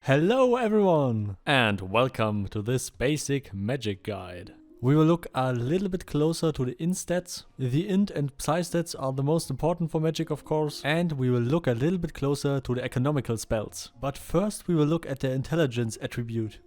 Hello everyone and welcome to this basic magic guide. We will look a little bit closer to the int stats. The int and psi stats are the most important for magic, of course, and we will look a little bit closer to the economical spells. But first we will look at the intelligence attribute,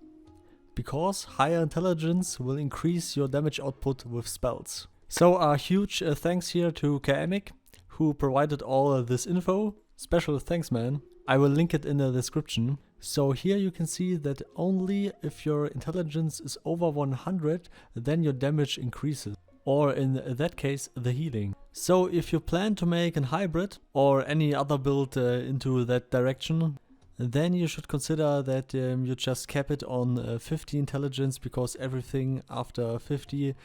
because higher intelligence will increase your damage output with spells. So a huge thanks here to Kaemic, who provided all this info. Special thanks, man. I will link it in the description. So here you can see that only if your intelligence is over 100, then your damage increases. Or in that case, the healing. So if you plan to make a hybrid or any other build into that direction, then you should consider that you just cap it on 50 intelligence, because everything after 50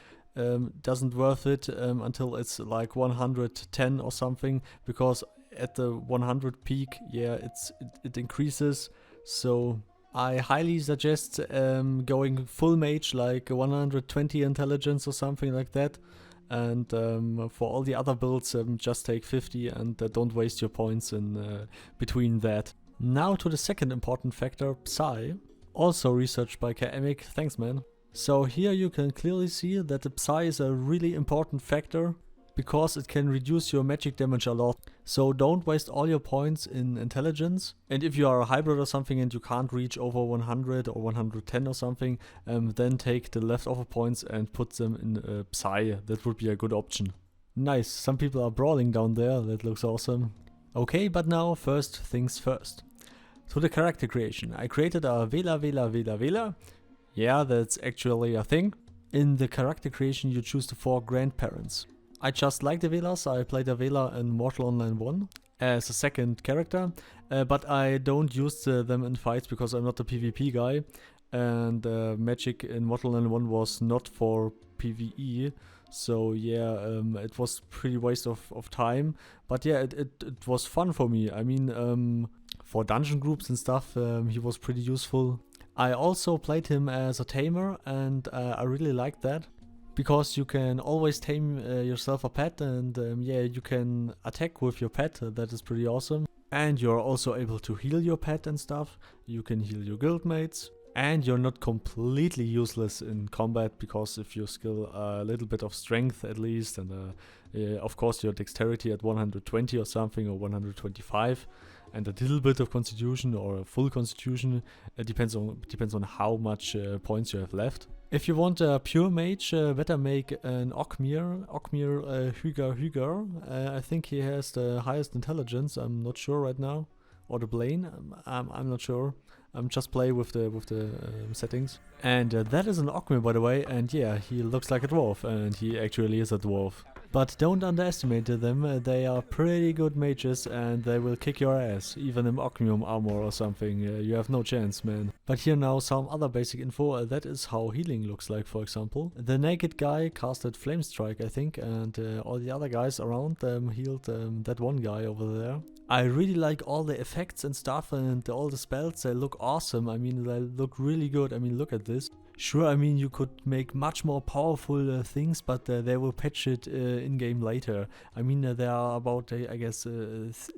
doesn't worth it until it's like 110 or something, because at the 100 peak, yeah, it increases. So I highly suggest going full mage, like 120 intelligence or something like that. And for all the other builds, just take 50 and don't waste your points in between that. Now to the second important factor, Psi, also researched by Kaemic. Thanks, man. So here you can clearly see that the Psi is a really important factor, because it can reduce your magic damage a lot. So don't waste all your points in intelligence. And if you are a hybrid or something and you can't reach over 100 or 110 or something, then take the leftover points and put them in Psi. That would be a good option. Nice, some people are brawling down there, that looks awesome. Okay, but now first things first. To the character creation, I created a Veela. Yeah, that's actually a thing. In the character creation you choose the 4 grandparents. I just like the Veelas. I played a Veela in Mortal Online 1 as a second character, but I don't use them in fights because I'm not a PvP guy, and magic in Mortal Online 1 was not for PvE, so yeah, it was pretty waste of time, but yeah, it was fun for me. I mean, for dungeon groups and stuff, he was pretty useful. I also played him as a tamer, and I really liked that, because you can always tame yourself a pet, and yeah, you can attack with your pet. That is pretty awesome. And you're also able to heal your pet and stuff. You can heal your guildmates. And you're not completely useless in combat, because if you skill a little bit of strength at least, and of course your dexterity at 120 or something, or 125, and a little bit of constitution or a full constitution, it depends on how much points you have left. If you want a pure mage, better make an Oghmir Hygar. I think he has the highest intelligence. I'm not sure right now, or the Blaine. I'm not sure. Just play with the settings. And that is an Oghmir, by the way. And yeah, he looks like a dwarf, and he actually is a dwarf. But don't underestimate them. They are pretty good mages, and they will kick your ass, even in Oghmium armor or something. You have no chance, man. But here now some other basic info. That is how healing looks like, for example. The naked guy casted Flamestrike, I think, and all the other guys around them healed that one guy over there. I really like all the effects and stuff, and all the spells. They look awesome. I mean, they look really good. I mean, look at this. Sure, I mean, you could make much more powerful things, but they will patch it in-game later. I mean, there are about, I guess,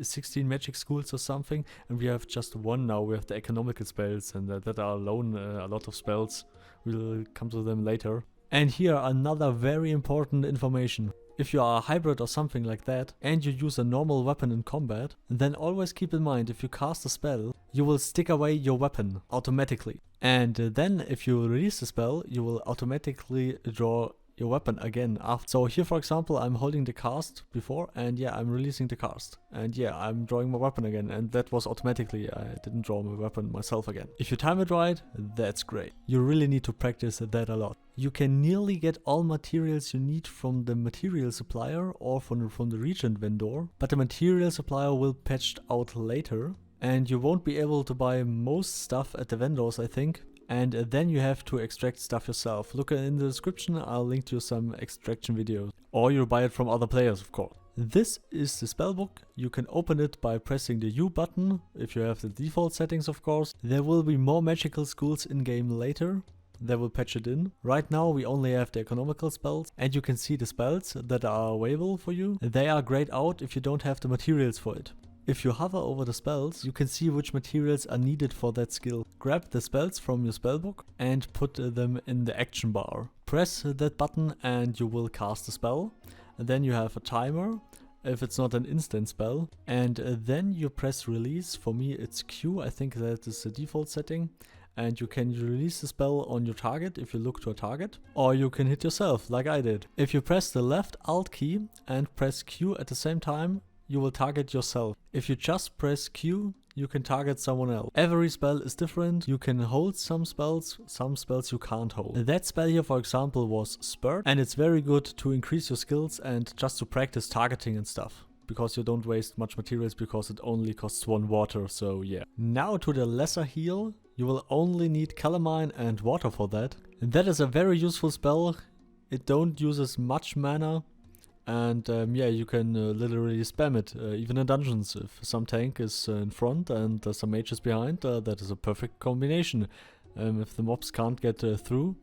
16 magic schools or something, and we have just one now. We have the economical spells, and that are alone a lot of spells. We'll come to them later. And here, another very important information. If you are a hybrid or something like that, and you use a normal weapon in combat, then always keep in mind, if you cast a spell, you will stick away your weapon automatically. And then if you release the spell, you will automatically draw your weapon again after. So here, for example, I'm holding the cast before, and yeah, I'm releasing the cast. And yeah, I'm drawing my weapon again, and that was automatically. I didn't draw my weapon myself again. If you time it right, that's great. You really need to practice that a lot. You can nearly get all materials you need from the material supplier or from the regent vendor, but the material supplier will patch out later, and you won't be able to buy most stuff at the vendors, I think. And then you have to extract stuff yourself. Look in the description, I'll link to some extraction videos. Or you buy it from other players, of course. This is the spellbook. You can open it by pressing the U button, if you have the default settings, of course. There will be more magical schools in-game later. They will patch it in. Right now we only have the economical spells, and you can see the spells that are available for you. They are grayed out if you don't have the materials for it. If you hover over the spells, you can see which materials are needed for that skill. Grab the spells from your spellbook and put them in the action bar. Press that button and you will cast the spell. And then you have a timer, if it's not an instant spell. And then you press release. For me it's Q, I think that is the default setting. And you can release the spell on your target if you look to a target. Or you can hit yourself like I did. If you press the left Alt key and press Q at the same time, you will target yourself. If you just press Q, you can target someone else. Every spell is different. You can hold some spells you can't hold. That spell here, for example, was Spurt, and it's very good to increase your skills and just to practice targeting and stuff, because you don't waste much materials because it only costs 1 water, so yeah. Now to the lesser heal. You will only need Calamine and water for that. And that is a very useful spell. It don't uses much mana. And yeah, you can literally spam it, even in dungeons. If some tank is in front and some mages behind, that is a perfect combination. If the mobs can't get through,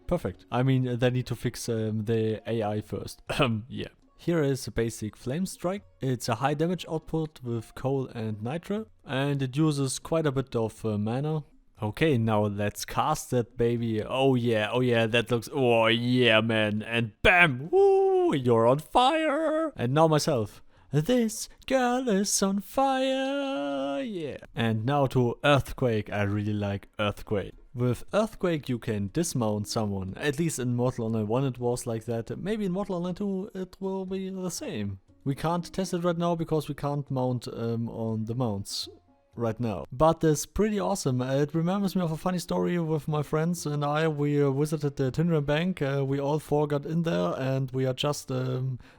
perfect. I mean, they need to fix the AI first. Yeah. Here is a basic Flamestrike. It's a high damage output with coal and nitro, and it uses quite a bit of mana. Okay, now let's cast that baby. Oh yeah, that looks, oh yeah man, and bam, woo, you're on fire. And now myself. This girl is on fire, yeah. And now to Earthquake. I really like Earthquake. With Earthquake you can dismount someone. At least in Mortal Online 1 it was like that. Maybe in Mortal Online 2 it will be the same. We can't test it right now because we can't mount on the mounts right now. But it's pretty awesome. It remembers me of a funny story with my friends and I. We visited the Tinran Bank. We all 4 got in there and we are just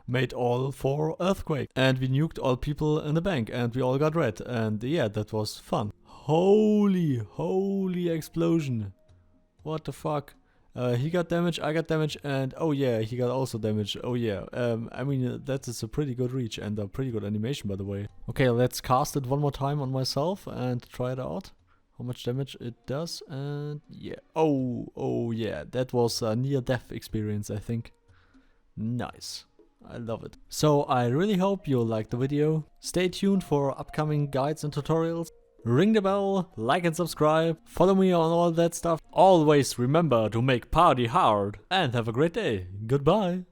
made all 4 Earthquake. And we nuked all people in the bank and we all got red. And yeah, that was fun. Holy explosion. What the fuck? He got damage, I got damage, and oh yeah, he got also damage. Oh yeah. I mean, that is a pretty good reach and a pretty good animation, by the way. Okay, let's cast it one more time on myself and try it out. How much damage it does, and yeah. Oh yeah, that was a near-death experience, I think. Nice. I love it. So I really hope you liked the video. Stay tuned for upcoming guides and tutorials. Ring the bell, like and subscribe, follow me on all that stuff. Always remember to make party hard and have a great day. Goodbye.